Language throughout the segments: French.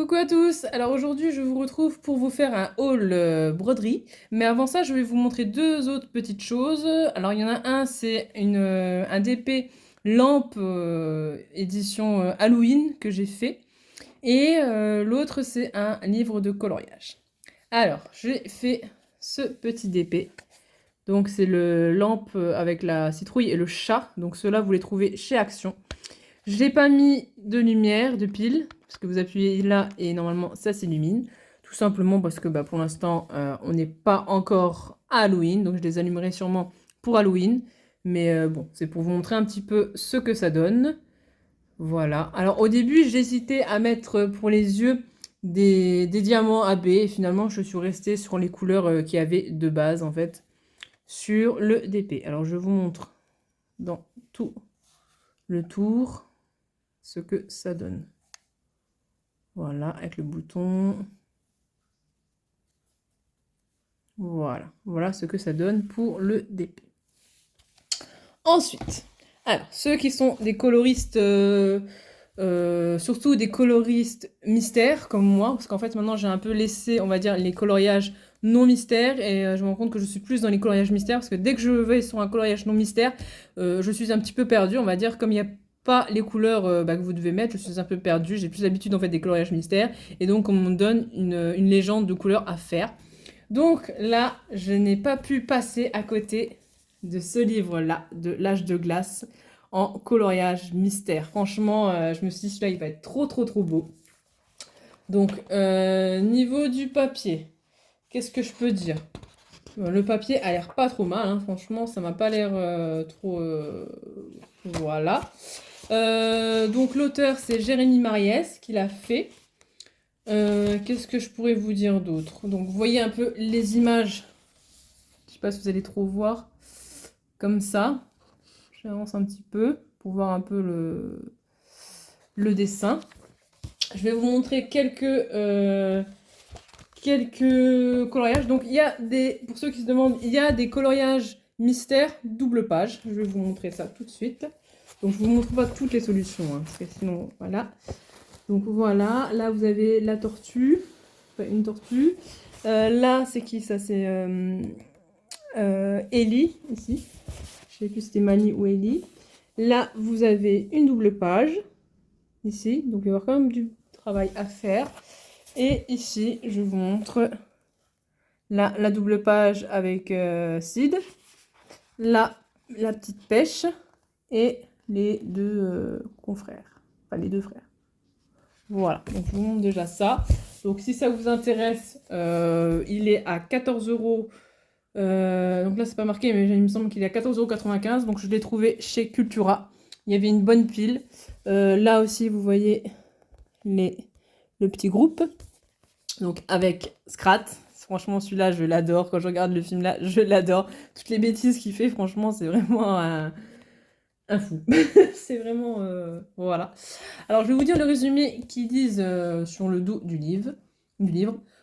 Coucou à tous! Alors aujourd'hui je vous retrouve pour vous faire un haul broderie, mais avant ça je vais vous montrer deux autres petites choses. Alors il y en a un, c'est un DP lampe édition Halloween que j'ai fait, et l'autre c'est un livre de coloriage. Alors j'ai fait ce petit DP, donc c'est le lampe avec la citrouille et le chat, donc ceux-là vous les trouvez chez Action. J'ai pas mis de lumière, de pile, parce que vous appuyez là et normalement ça s'illumine. Tout simplement parce que pour l'instant on n'est pas encore à Halloween, donc je les allumerai sûrement pour Halloween. Mais bon, c'est pour vous montrer un petit peu ce que ça donne. Voilà. Alors au début j'hésitais à mettre pour les yeux des diamants AB, et finalement je suis restée sur les couleurs qu'il y avait de base en fait sur le DP. Alors je vous montre dans tout le tour ce que ça donne. Voilà, avec le bouton. Voilà, voilà ce que ça donne pour le DP. Ensuite, alors, ceux qui sont des coloristes, surtout des coloristes mystères comme moi, parce qu'en fait maintenant j'ai un peu laissé, on va dire, les coloriages non mystères, et je me rends compte que je suis plus dans les coloriages mystères, parce que dès que je vais sur un coloriage non mystère, je suis un petit peu perdue, on va dire, comme il n'y a pas les couleurs que vous devez mettre, je suis un peu perdue, j'ai plus l'habitude en fait des coloriages mystères, et donc on me donne une légende de couleurs à faire. Donc là, je n'ai pas pu passer à côté de ce livre-là, de L'Âge de glace, en coloriage mystère. Franchement, je me suis dit, celui-là, il va être trop, trop, trop beau. Donc, niveau du papier, qu'est-ce que je peux dire? Le papier a l'air pas trop mal, hein. Franchement, ça m'a pas l'air trop... voilà. Donc, l'auteur, c'est Jérémy Mariès qui l'a fait. Qu'est-ce que je pourrais vous dire d'autre? Donc, vous voyez un peu les images. Je sais pas si vous allez trop voir. Comme ça. J'avance un petit peu pour voir un peu le dessin. Je vais vous montrer quelques coloriages. Donc, il y a des, pour ceux qui se demandent, il y a des coloriages mystères double page. Je vais vous montrer ça tout de suite. Donc, je vous montre pas toutes les solutions, hein, parce que sinon, voilà. Donc, voilà. Là, vous avez la tortue. Enfin, une tortue. Là, c'est qui ça? C'est Ellie, ici. Je sais plus si c'était Mani ou Ellie. Là, vous avez une double page. Ici. Donc, il va y avoir quand même du travail à faire. Et ici, je vous montre la double page avec Sid. Là, la petite pêche. Et les deux confrères. Enfin, les deux frères. Voilà. Donc, je vous montre déjà ça. Donc, si ça vous intéresse, il est à 14 €. Donc là, c'est pas marqué, mais il me semble qu'il est à 14,95 €. Donc, je l'ai trouvé chez Cultura. Il y avait une bonne pile. Là aussi, vous voyez le petit groupe. Donc, avec Scrat. Franchement, celui-là, je l'adore. Quand je regarde le film là, je l'adore. Toutes les bêtises qu'il fait, franchement, c'est vraiment un fou. C'est vraiment... voilà. Alors, je vais vous dire le résumé qu'ils disent sur le dos du livre.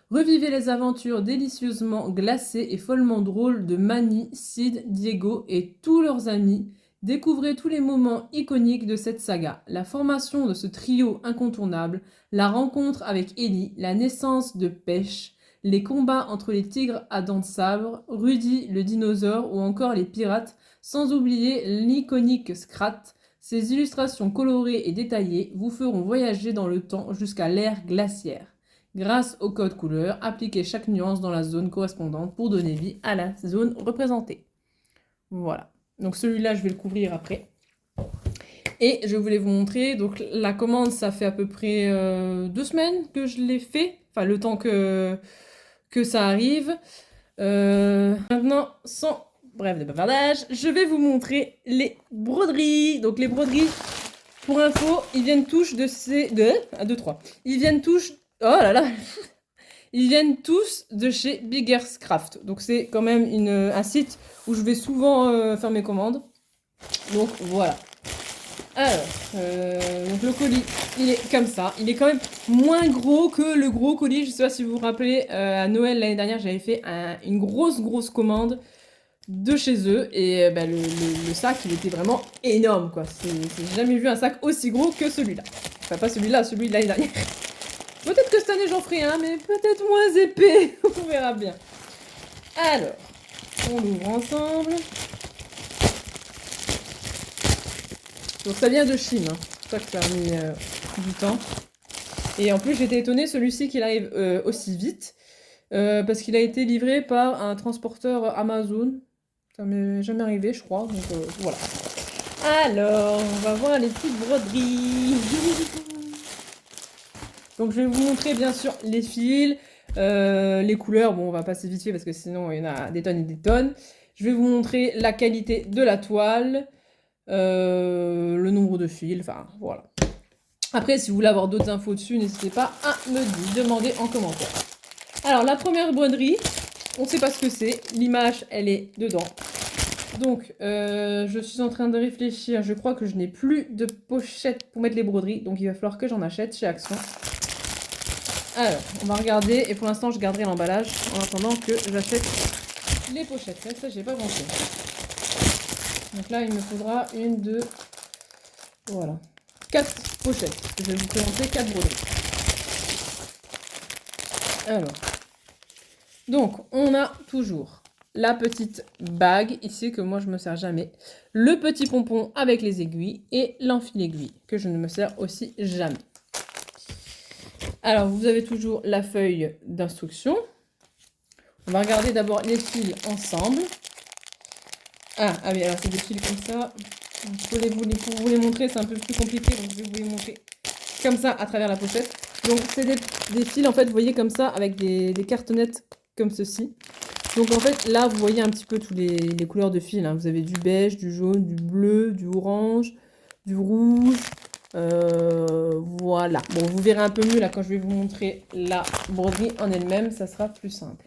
Revivez les aventures délicieusement glacées et follement drôles de Manny, Sid, Diego et tous leurs amis. Découvrez tous les moments iconiques de cette saga. La formation de ce trio incontournable, la rencontre avec Ellie, la naissance de Pêche, les combats entre les tigres à dents de sabre, Rudy le dinosaure ou encore les pirates, sans oublier l'iconique Scrat. Ces illustrations colorées et détaillées vous feront voyager dans le temps jusqu'à l'ère glaciaire. Grâce au code couleur, appliquez chaque nuance dans la zone correspondante pour donner vie à la zone représentée. Voilà. Donc celui-là, je vais le couvrir après. Et je voulais vous montrer, donc la commande, ça fait à peu près 2 semaines que je l'ai fait. Enfin, le temps que ça arrive. Maintenant, sans bref de bavardage, je vais vous montrer les broderies. Donc les broderies, pour info, ils viennent tous de ces... 1, 2, 3. Ils viennent tous... Oh là là. Ils viennent tous de chez Biggers Craft. Donc c'est quand même un site où je vais souvent faire mes commandes. Donc voilà. Alors, donc le colis, il est comme ça. Il est quand même moins gros que le gros colis. Je sais pas si vous vous rappelez, à Noël l'année dernière, j'avais fait une grosse commande de chez eux. Et le sac, il était vraiment énorme, quoi. J'ai jamais vu un sac aussi gros que celui-là. Enfin, pas celui-là, celui de l'année dernière. Peut-être que cette année j'en ferai un, mais peut-être moins épais. On verra bien. Alors, on l'ouvre ensemble. Donc ça vient de Chine, hein. C'est pour ça que ça a mis du temps. Et en plus j'étais étonnée, celui-ci qu'il arrive aussi vite. Parce qu'il a été livré par un transporteur Amazon. Ça m'est jamais arrivé, je crois. Donc voilà. Alors, on va voir les petites broderies. Donc je vais vous montrer bien sûr les fils, les couleurs. Bon, on va passer vite fait parce que sinon il y en a des tonnes et des tonnes. Je vais vous montrer la qualité de la toile, le nombre de fils, enfin voilà. Après, si vous voulez avoir d'autres infos dessus, n'hésitez pas à me demander en commentaire. Alors, la première broderie, on ne sait pas ce que c'est. L'image, elle est dedans. Donc, je suis en train de réfléchir. Je crois que je n'ai plus de pochette pour mettre les broderies. Donc, il va falloir que j'en achète chez Action. Alors, on va regarder. Et pour l'instant, je garderai l'emballage en attendant que j'achète les pochettes. Ça, j'ai pas pensé. Donc là, il me faudra une, deux... Voilà. 4 pochettes. Je vais vous présenter 4 broderies. Alors... Donc, on a toujours la petite bague, ici, que moi je me sers jamais. Le petit pompon avec les aiguilles et l'enfile-aiguille, que je ne me sers aussi jamais. Alors, vous avez toujours la feuille d'instruction. On va regarder d'abord les fils ensemble. Ah oui, alors c'est des fils comme ça. Pour vous les montrer, c'est un peu plus compliqué, donc je vais vous les montrer comme ça à travers la pochette. Donc, c'est des fils, en fait, vous voyez, comme ça, avec des cartonnettes comme ceci. Donc en fait là vous voyez un petit peu tous les couleurs de fil, hein. Vous avez du beige, du jaune, du bleu, du orange, du rouge, voilà. Bon, vous verrez un peu mieux là quand je vais vous montrer la broderie en elle-même, ça sera plus simple.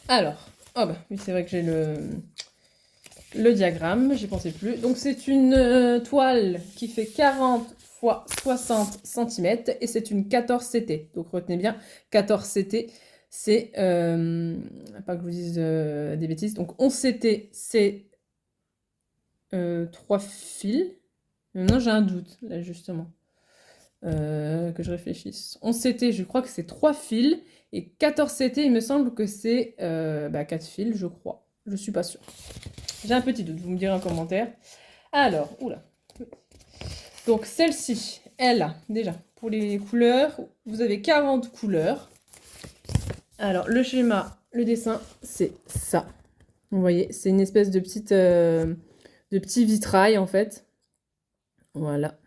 Alors, oh bah oui, c'est vrai que j'ai le diagramme, j'y pensais plus. Donc c'est une toile qui fait 40 x 60 cm et c'est une 14 CT. Donc retenez bien, 14 CT. C'est, pas que je vous dise des bêtises, donc 11 CT, c'est 3 fils. Maintenant j'ai un doute, là justement, que je réfléchisse. 11 CT, je crois que c'est 3 fils, et 14 CT, il me semble que c'est 4 fils, je crois. Je suis pas sûre. J'ai un petit doute, vous me direz en commentaire. Alors, oula. Donc celle-ci, elle a, déjà, pour les couleurs, vous avez 40 couleurs. Alors, le schéma, le dessin, c'est ça. Vous voyez, c'est une espèce de petit vitrail, en fait. Voilà.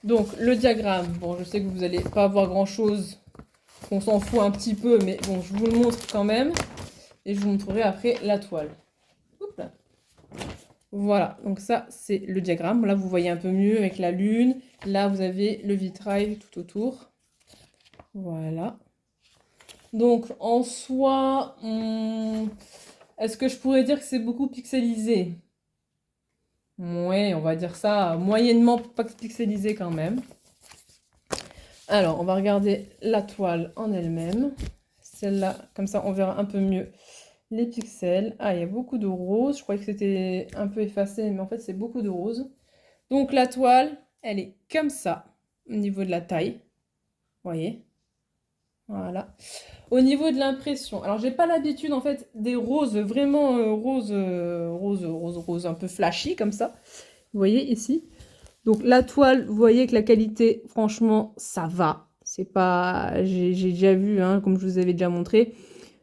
Donc, le diagramme, bon, je sais que vous n'allez pas voir grand-chose, qu'on s'en fout un petit peu, mais bon, je vous le montre quand même. Et je vous montrerai après la toile. Oups là. Voilà, donc ça, c'est le diagramme. Là, vous voyez un peu mieux avec la lune. Là, vous avez le vitrail tout autour. Voilà. Donc, en soi, est-ce que je pourrais dire que c'est beaucoup pixelisé? Ouais, on va dire ça, moyennement pas pixelisé quand même. Alors, on va regarder la toile en elle-même. Celle-là, comme ça, on verra un peu mieux les pixels. Ah, il y a beaucoup de rose. Je croyais que c'était un peu effacé, mais en fait, c'est beaucoup de rose. Donc, la toile, elle est comme ça, au niveau de la taille. Vous voyez? Voilà. Au niveau de l'impression, alors j'ai pas l'habitude en fait des roses vraiment rose, un peu flashy comme ça. Vous voyez ici. Donc la toile, vous voyez que la qualité, franchement, ça va. C'est pas, j'ai déjà vu, hein, comme je vous avais déjà montré,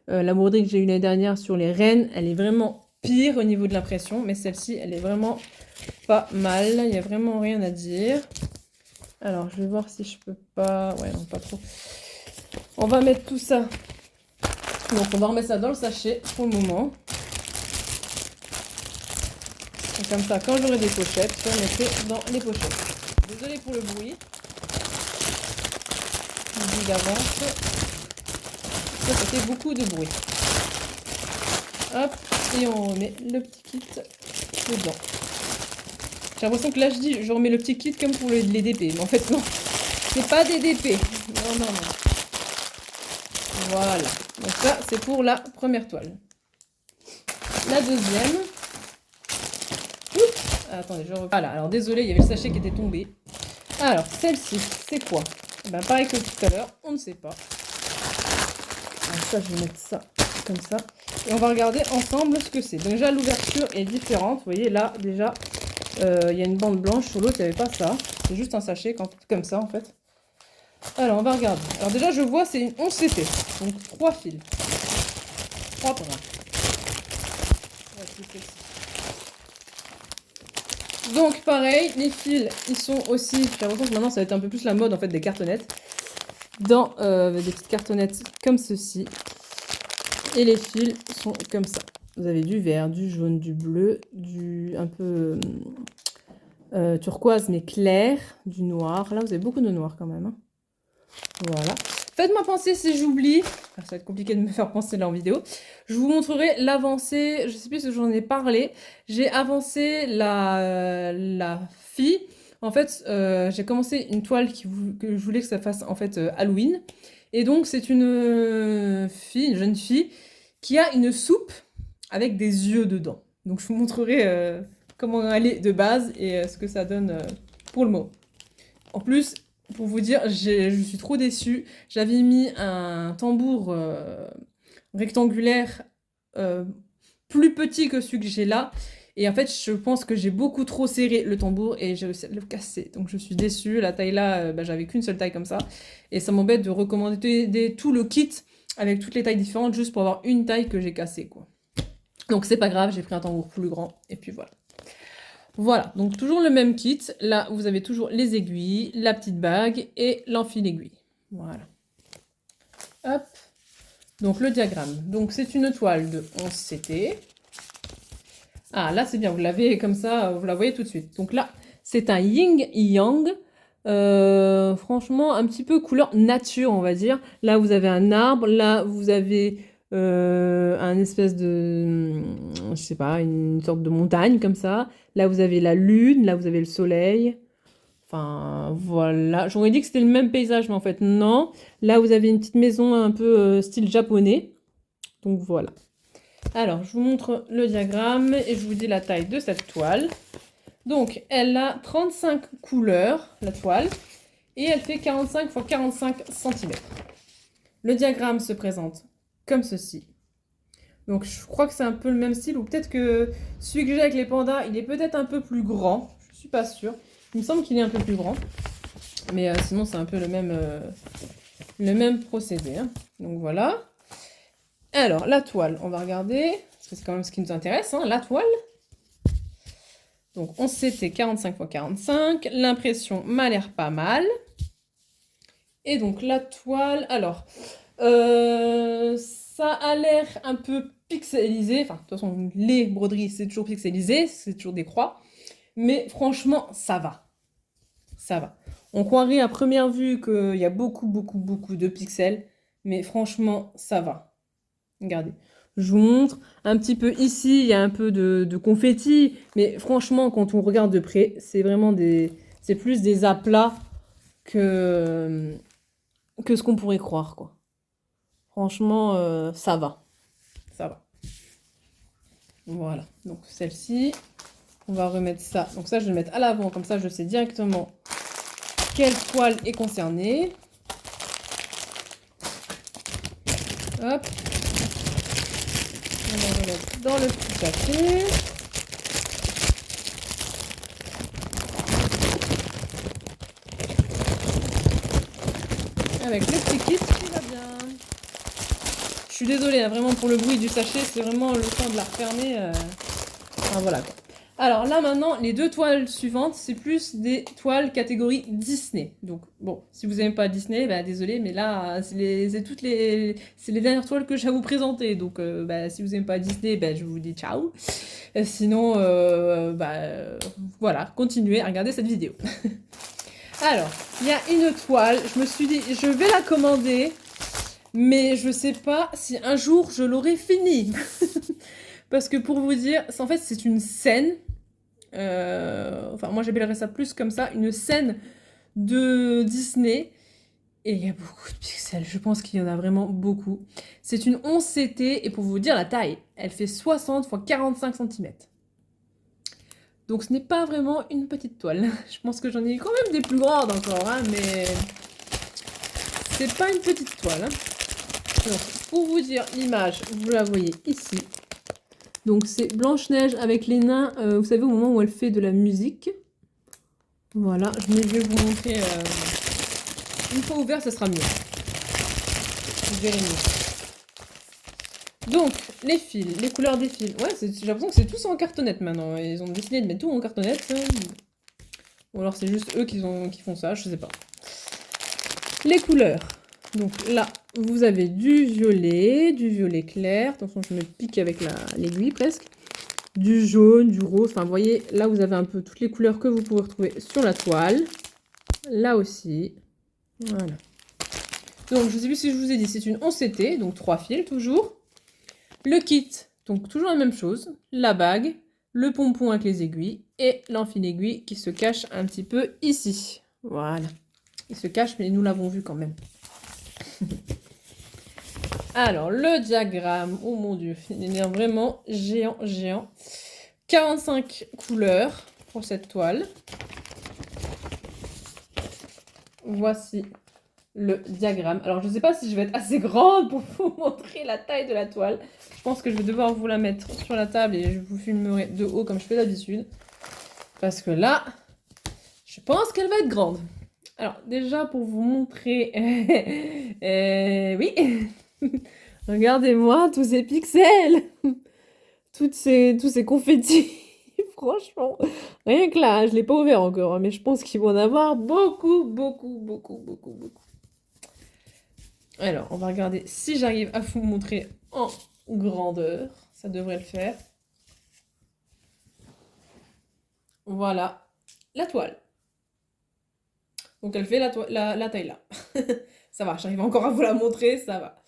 la broderie que j'ai eue l'année dernière sur les rennes, elle est vraiment pire au niveau de l'impression, mais celle-ci, elle est vraiment pas mal. Il n'y a vraiment rien à dire. Alors je vais voir si je peux pas, ouais non pas trop. On va mettre tout ça. Donc on va remettre ça dans le sachet pour le moment. Et comme ça, quand j'aurai des pochettes, je mettrai dans les pochettes. Désolée pour le bruit. Je dis d'avance. Ça fait beaucoup de bruit. Hop, et on remet le petit kit dedans. J'ai l'impression que là je remets le petit kit comme pour les DP. Mais en fait non, c'est pas des DP. Non, non, non. Voilà, donc ça c'est pour la première toile. La deuxième. Oups, attendez, je reprends. Voilà, alors désolé, il y avait le sachet qui était tombé. Alors, celle-ci, c'est quoi? Ben, pareil que tout à l'heure, on ne sait pas. Alors ça, je vais mettre ça comme ça. Et on va regarder ensemble ce que c'est. Donc déjà, l'ouverture est différente. Vous voyez, là, déjà, il y a une bande blanche. Sur l'autre, il n'y avait pas ça. C'est juste un sachet comme ça, en fait. Alors, on va regarder. Alors déjà, je vois, c'est une 11 CT. Donc 3 fils. 3 brins. Donc pareil, les fils, ils sont aussi, j'ai l'impression que maintenant ça va être un peu plus la mode en fait des cartonnettes. Dans des petites cartonnettes comme ceci. Et les fils sont comme ça. Vous avez du vert, du jaune, du bleu, du un peu turquoise mais clair, du noir. Là vous avez beaucoup de noir quand même. Hein. Voilà. Faites-moi penser si j'oublie. Ça va être compliqué de me faire penser là en vidéo. Je vous montrerai l'avancée. Je sais plus si j'en ai parlé. J'ai avancé la fille. En fait, j'ai commencé une toile que je voulais que ça fasse en fait Halloween. Et donc c'est une fille, une jeune fille, qui a une soupe avec des yeux dedans. Donc je vous montrerai comment elle est de base et ce que ça donne pour le mot. En plus, pour vous dire, je suis trop déçue. J'avais mis un tambour rectangulaire plus petit que celui que j'ai là. Et en fait, je pense que j'ai beaucoup trop serré le tambour et j'ai réussi à le casser. Donc je suis déçue. La taille là, j'avais qu'une seule taille comme ça. Et ça m'embête de recommander tout le kit avec toutes les tailles différentes juste pour avoir une taille que j'ai cassée, quoi. Donc c'est pas grave, j'ai pris un tambour plus grand. Et puis voilà. Voilà, donc toujours le même kit. Là, vous avez toujours les aiguilles, la petite bague et l'enfil aiguille. Voilà. Hop. Donc le diagramme. Donc c'est une toile de 11 CT. Ah, là c'est bien, vous l'avez comme ça, vous la voyez tout de suite. Donc là, c'est un yin yang. Franchement, un petit peu couleur nature, on va dire. Là, vous avez un arbre. Là, vous avez un espèce de, je sais pas, une sorte de montagne comme ça. Là, vous avez la lune. Là, vous avez le soleil. Enfin, voilà. J'aurais dit que c'était le même paysage, mais en fait, non. Là, vous avez une petite maison un peu style japonais. Donc, voilà. Alors, je vous montre le diagramme et je vous dis la taille de cette toile. Donc, elle a 35 couleurs, la toile, et elle fait 45 x 45 cm. Le diagramme se présente comme ceci. Donc, je crois que c'est un peu le même style, ou peut-être que celui que j'ai avec les pandas, il est peut-être un peu plus grand. Je suis pas sûre. Il me semble qu'il est un peu plus grand. Mais sinon, c'est un peu le même procédé. Hein. Donc, voilà. Alors, la toile, on va regarder, parce que c'est quand même ce qui nous intéresse, hein, la toile. Donc, on s'était 45 x 45. L'impression m'a l'air pas mal. Et donc, la toile, alors, ça a l'air un peu pixelisé. Enfin, de toute façon, les broderies, c'est toujours pixelisé, c'est toujours des croix. Mais franchement, ça va. Ça va. On croirait à première vue qu'il y a beaucoup de pixels. Mais franchement, ça va. Regardez, je vous montre un petit peu ici, il y a un peu de confetti, mais franchement, quand on regarde de près, c'est vraiment c'est plus des aplats que ce qu'on pourrait croire, quoi. Franchement, ça va, ça va. Voilà, donc celle-ci, on va remettre ça. Donc ça, je vais le mettre à l'avant, comme ça, je sais directement quelle toile est concernée. Hop. On va remettre dans le petit sachet. Avec le petit kit qui va bien. Je suis désolée, hein, vraiment pour le bruit du sachet, c'est vraiment le temps de la refermer. Enfin voilà quoi. Alors là maintenant, les deux toiles suivantes, c'est plus des toiles catégorie Disney. Donc bon, si vous n'aimez pas Disney, bah désolé, mais là c'est les dernières toiles que j'ai à vous présenter. Donc si vous n'aimez pas Disney, je vous dis ciao. Sinon, voilà, continuez à regarder cette vidéo. Alors, il y a une toile, je me suis dit, je vais la commander, mais je sais pas si un jour je l'aurai finie. Parce que pour vous dire, en fait, c'est une scène. Moi j'appellerais ça plus comme ça, une scène de Disney. Et il y a beaucoup de pixels, je pense qu'il y en a vraiment beaucoup. C'est une 11 CT, et pour vous dire la taille, elle fait 60 x 45 cm. Donc ce n'est pas vraiment une petite toile. Je pense que j'en ai quand même des plus grandes encore, hein, mais c'est pas une petite toile. Hein. Donc, pour vous dire l'image, vous la voyez ici. Donc c'est Blanche-Neige avec les nains, vous savez, au moment où elle fait de la musique. Voilà, je vais vous montrer. Une fois ouvert, ça sera mieux. Vous verrez mieux. Donc, les fils, les couleurs des fils. Ouais, j'ai l'impression que c'est tous en cartonnette maintenant. Ils ont décidé de mettre tout en cartonnette. Ou alors c'est juste eux qui font ça, je sais pas. Les couleurs. Donc là, vous avez du violet clair. Attention, je me pique avec l'aiguille presque. Du jaune, du rose. Enfin, vous voyez, là, vous avez un peu toutes les couleurs que vous pouvez retrouver sur la toile. Là aussi. Voilà. Donc, je ne sais plus si je vous ai dit, c'est une 11CT, donc 3 fils toujours. Le kit, donc toujours la même chose. La bague, le pompon avec les aiguilles et l'enfil aiguille qui se cache un petit peu ici. Voilà. Il se cache, mais nous l'avons vu quand même. Alors, le diagramme, oh mon dieu, il est vraiment géant, géant. 45 couleurs pour cette toile. Voici le diagramme. Alors, je ne sais pas si je vais être assez grande pour vous montrer la taille de la toile. Je pense que je vais devoir vous la mettre sur la table et je vous filmerai de haut comme je fais d'habitude. Parce que là, je pense qu'elle va être grande. Alors, déjà, pour vous montrer... oui. Regardez-moi tous ces pixels. Tous ces confettis. Franchement, rien que là, je ne l'ai pas ouvert encore, mais je pense qu'ils vont en avoir beaucoup, beaucoup, beaucoup, beaucoup, beaucoup. Alors, on va regarder si j'arrive à vous montrer en grandeur. Ça devrait le faire. Voilà la toile. Donc, elle fait la taille là. Ça va, j'arrive encore à vous la montrer, ça va.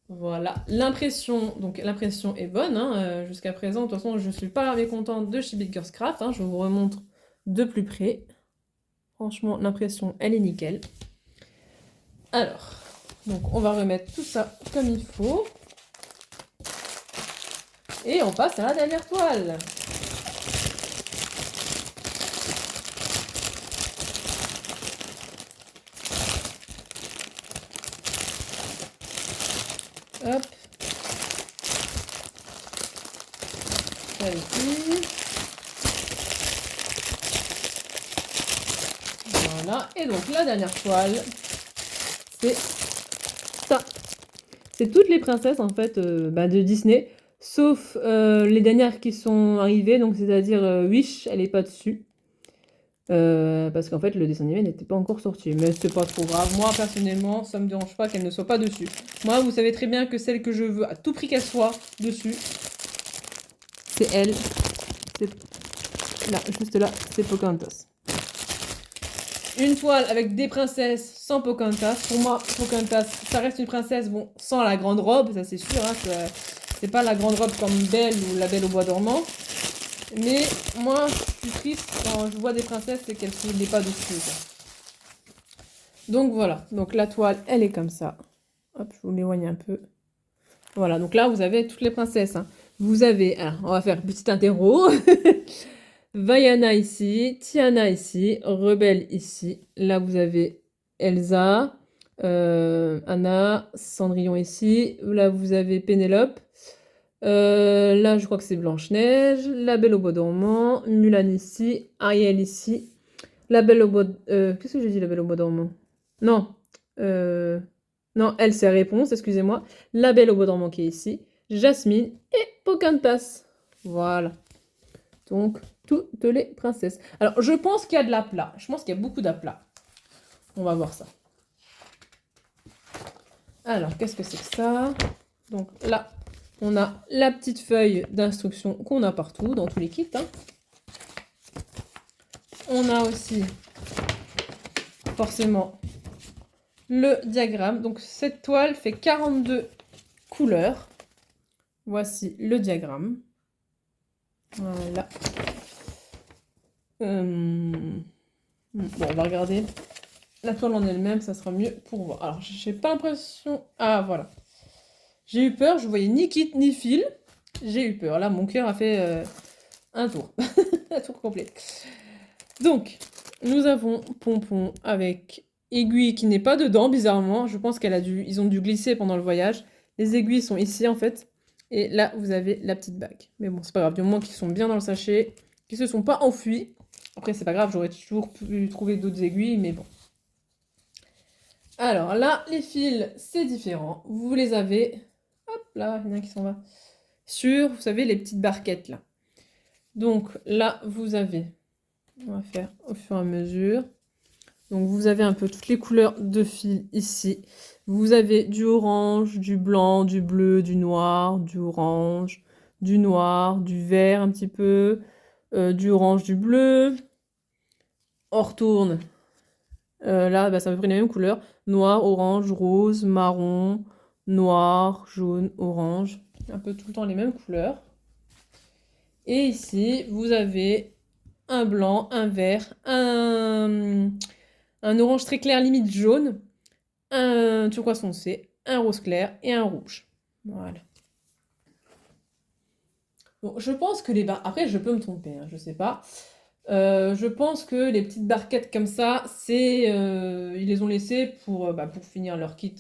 Voilà, l'impression, donc l'impression est bonne, hein, jusqu'à présent. De toute façon, je ne suis pas mécontente de chez Big Girls Craft, hein, je vous remontre de plus près. Franchement, l'impression, elle est nickel. Alors, donc on va remettre tout ça comme il faut. Et on passe à la dernière toile. Hop. Celle-ci. Voilà. Et donc la dernière toile, c'est ça. C'est toutes les princesses en fait de Disney, sauf les dernières qui sont arrivées, donc c'est-à-dire Wish, elle est pas dessus. Parce qu'en fait le dessin animé n'était pas encore sorti, mais c'est pas trop grave. Moi personnellement, ça me dérange pas qu'elle ne soit pas dessus. Moi, vous savez très bien que celle que je veux à tout prix qu'elle soit dessus, c'est elle. Là, juste là, c'est Pocahontas. Une toile avec des princesses sans Pocahontas. Pour moi, Pocahontas, ça reste une princesse, bon, sans la grande robe, ça c'est sûr. Hein, c'est pas la grande robe comme Belle ou la Belle au bois dormant. Mais moi, je suis triste quand je vois des princesses et qu'elles ne sont pas dessus. Quoi. Donc voilà, donc la toile, elle est comme ça. Hop, je vous l'éloigne un peu. Voilà, donc là, vous avez toutes les princesses. Hein. Vous avez, alors, on va faire petit interro. Vaiana ici, Tiana ici, Rebelle ici. Là, vous avez Elsa, Anna, Cendrillon ici. Là, vous avez Pénélope. Là, je crois que c'est Blanche-Neige. La Belle au bois dormant. Mulan ici. Ariel ici. La Belle au bois... qu'est-ce que j'ai dit, la Belle au bois dormant? Non. Non, elle, c'est Réponse, excusez-moi. La Belle au bois dormant qui est ici. Jasmine et Pocahontas. Voilà. Donc, toutes les princesses. Alors, je pense qu'il y a de l'aplat. Je pense qu'il y a beaucoup d'aplat. On va voir ça. Alors, qu'est-ce que c'est que ça? Donc là, on a la petite feuille d'instruction qu'on a partout, dans tous les kits. Hein. On a aussi, forcément, le diagramme. Donc, cette toile fait 42 couleurs. Voici le diagramme. Voilà. Bon, on va regarder la toile en elle-même, ça sera mieux pour voir. Alors, j'ai pas l'impression... Ah, voilà. J'ai eu peur, je voyais ni kit ni fil. J'ai eu peur. Là, mon cœur a fait un tour. Un tour complet. Donc, nous avons Pompon avec aiguille qui n'est pas dedans, bizarrement. Je pense ils ont dû glisser pendant le voyage. Les aiguilles sont ici, en fait. Et là, vous avez la petite bague. Mais bon, c'est pas grave, du moment qu'ils sont bien dans le sachet, qu'ils se sont pas enfuis. Après, c'est pas grave, j'aurais toujours pu trouver d'autres aiguilles, mais bon. Alors là, les fils, c'est différent. Vous les avez... Hop là, il y en a qui s'en va. Sur, vous savez, les petites barquettes, là. Donc là, vous avez... On va faire au fur et à mesure. Donc vous avez un peu toutes les couleurs de fils ici. Vous avez du orange, du blanc, du bleu, du noir, du orange, du noir, du vert un petit peu, du orange, du bleu. On retourne. Là, bah, c'est à peu près les mêmes couleurs. Noir, orange, rose, marron, noir, jaune, orange. Un peu tout le temps les mêmes couleurs. Et ici, vous avez un blanc, un vert, un orange très clair, limite jaune, un turquoise foncé, un rose clair et un rouge. Voilà. Bon, je pense que les barres... Après, je peux me tromper, hein, je sais pas. Je pense que les petites barquettes comme ça, ils les ont laissées pour finir leur kit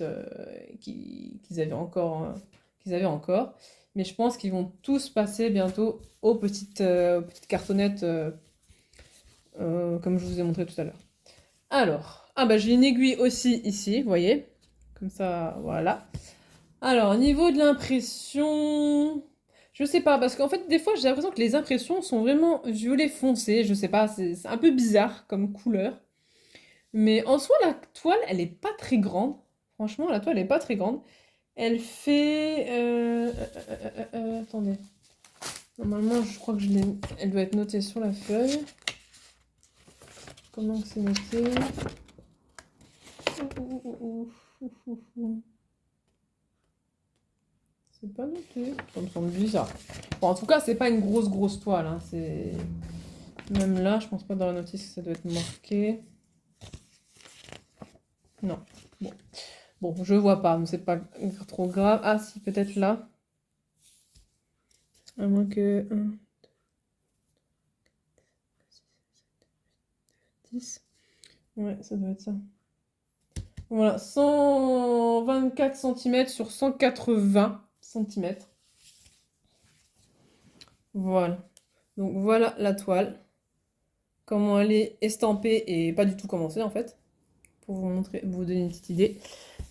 qu'ils avaient encore. Mais je pense qu'ils vont tous passer bientôt aux petites cartonnettes comme je vous ai montré tout à l'heure. Alors, j'ai une aiguille aussi ici, vous voyez. Comme ça, voilà. Alors, au niveau de l'impression... Je sais pas, parce qu'en fait, des fois, j'ai l'impression que les impressions sont vraiment violet foncé. Je sais pas, c'est un peu bizarre comme couleur. Mais en soi, la toile, elle est pas très grande. Franchement, la toile est pas très grande. Elle fait... attendez. Normalement, je crois que elle doit être notée sur la feuille. Comment que c'est noté? C'est pas noté. Ça me semble bizarre. Bon, en tout cas, c'est pas une grosse toile. Hein. C'est... Même là, je pense pas dans la notice que ça doit être marqué. Non. Bon, je vois pas, donc c'est pas trop grave. Ah si, peut-être là. À moins que... 1, 10. Ouais, ça doit être ça. Voilà, 124 cm sur 180 cm. Voilà. Donc voilà la toile. Comment elle est estampée et pas du tout commencée en fait. Pour vous montrer, vous donner une petite idée.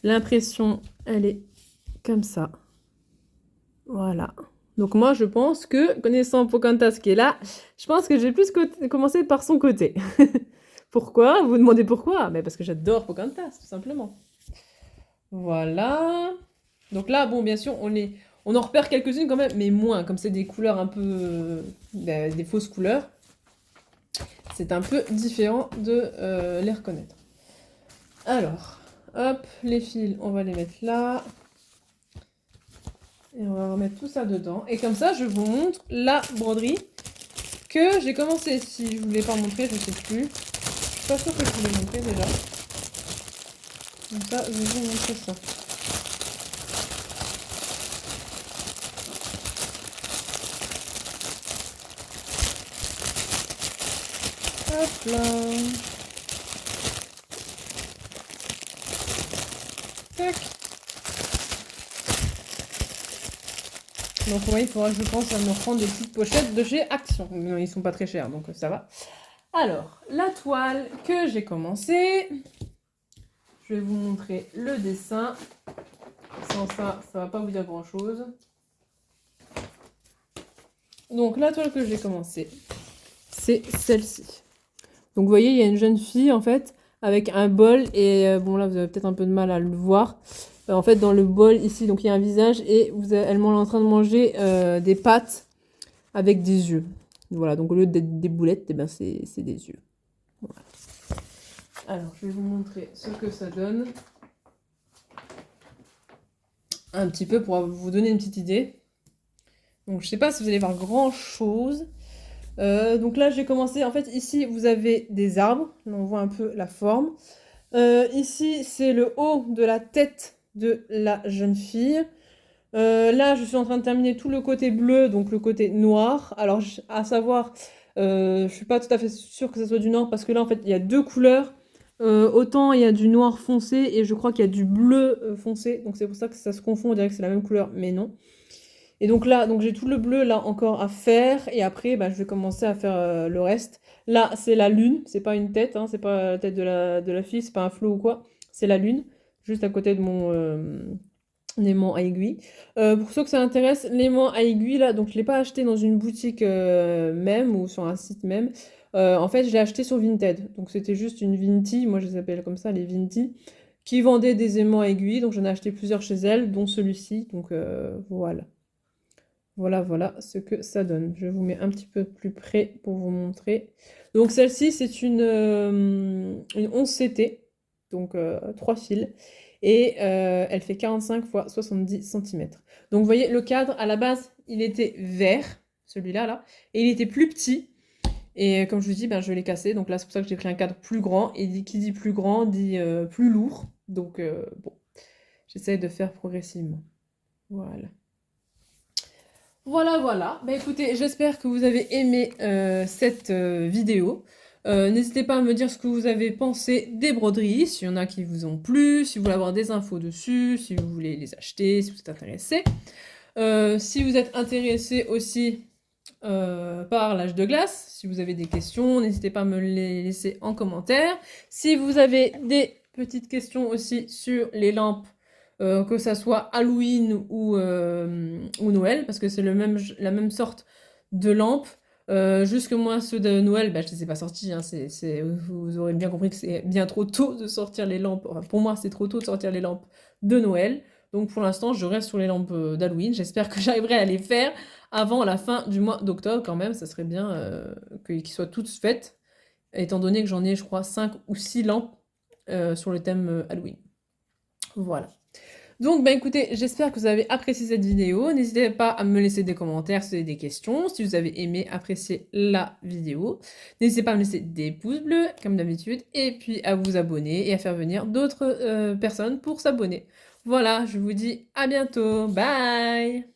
L'impression, elle est comme ça. Voilà. Donc moi, je pense que, connaissant Pocahontas qui est là, je pense que j'ai plus commencé par son côté. Pourquoi? Vous vous demandez pourquoi? Mais parce que j'adore Pocahontas, tout simplement. Voilà. Donc là, bon, bien sûr, on en repère quelques-unes quand même, mais moins. Comme c'est des couleurs un peu... des fausses couleurs. C'est un peu différent de les reconnaître. Alors, hop, les fils, on va les mettre là. Et on va remettre tout ça dedans. Et comme ça, je vous montre la broderie que j'ai commencé. Si je ne vous l'ai pas montré, je ne sais plus. Je suis pas sûre que je vous l'ai montré déjà. Comme ça, je vais vous montrer ça. Hop là. Tac. Donc oui, il faudra, je pense, me reprendre des petites pochettes de chez Action. Non, ils sont pas très chers, donc ça va. Alors, la toile que j'ai commencé. Je vais vous montrer le dessin. Sans ça, ça va pas vous dire grand-chose. Donc, la toile que j'ai commencé, c'est celle-ci. Donc, vous voyez, il y a une jeune fille, en fait, avec un bol. Et bon, là, vous avez peut-être un peu de mal à le voir. En fait, dans le bol, ici, donc il y a un visage. Et elle est en train de manger des pâtes avec des yeux. Voilà, donc au lieu d'être des boulettes, eh ben, c'est des yeux. Voilà. Alors, je vais vous montrer ce que ça donne. Un petit peu pour vous donner une petite idée. Donc, je sais pas si vous allez voir grand-chose. Donc là, j'ai commencé... En fait, ici, vous avez des arbres. Là, on voit un peu la forme. Ici, c'est le haut de la tête de la jeune fille. Là, je suis en train de terminer tout le côté bleu, donc le côté noir. Alors, à savoir, je suis pas tout à fait sûre que ça soit du noir, parce que là, en fait, il y a deux couleurs. Autant il y a du noir foncé et je crois qu'il y a du bleu foncé. Donc c'est pour ça que ça se confond, on dirait que c'est la même couleur, mais non. Et donc là, donc j'ai tout le bleu là encore à faire. Et après, bah, je vais commencer à faire le reste. Là, c'est la lune. C'est pas une tête, hein, c'est pas la tête de la fille, c'est pas un flot ou quoi. C'est la lune, juste à côté de mon aimant à aiguille. Pour ceux que ça intéresse, l'aimant à aiguille là, donc je l'ai pas acheté dans une boutique même ou sur un site même. En fait, je l'ai acheté sur Vinted. Donc c'était juste une Vinti, moi je les appelle comme ça, les Vinti, qui vendaient des aimants à aiguille. Donc j'en ai acheté plusieurs chez elle, dont celui-ci. Donc voilà. Voilà ce que ça donne. Je vous mets un petit peu plus près pour vous montrer. Donc celle-ci, c'est une 11 CT, donc 3 fils, et elle fait 45 x 70 cm. Donc vous voyez, le cadre, à la base, il était vert, celui-là, là, et il était plus petit. Et comme je vous dis, ben, je l'ai cassé, donc là, c'est pour ça que j'ai pris un cadre plus grand, et qui dit plus grand, dit plus lourd. Donc bon, j'essaie de faire progressivement. Voilà. Voilà. Bah écoutez, j'espère que vous avez aimé cette vidéo. N'hésitez pas à me dire ce que vous avez pensé des broderies, s'il y en a qui vous ont plu, si vous voulez avoir des infos dessus, si vous voulez les acheter, si vous êtes intéressé. Si vous êtes intéressé aussi par l'âge de glace, si vous avez des questions, n'hésitez pas à me les laisser en commentaire. Si vous avez des petites questions aussi sur les lampes, que ça soit Halloween ou Noël, parce que c'est la même sorte de lampe. Juste que moi, ceux de Noël, bah, je ne les ai pas sortis. Hein, vous aurez bien compris que c'est bien trop tôt de sortir les lampes. Enfin, pour moi, c'est trop tôt de sortir les lampes de Noël. Donc pour l'instant, je reste sur les lampes d'Halloween. J'espère que j'arriverai à les faire avant la fin du mois d'octobre quand même. Ça serait bien qu'ils soient toutes faites, étant donné que j'en ai, je crois, 5 ou 6 lampes sur le thème Halloween. Voilà. Donc, bah écoutez, j'espère que vous avez apprécié cette vidéo. N'hésitez pas à me laisser des commentaires si vous avez des questions, si vous avez aimé, apprécié la vidéo. N'hésitez pas à me laisser des pouces bleus, comme d'habitude, et puis à vous abonner et à faire venir d'autres personnes pour s'abonner. Voilà, je vous dis à bientôt. Bye!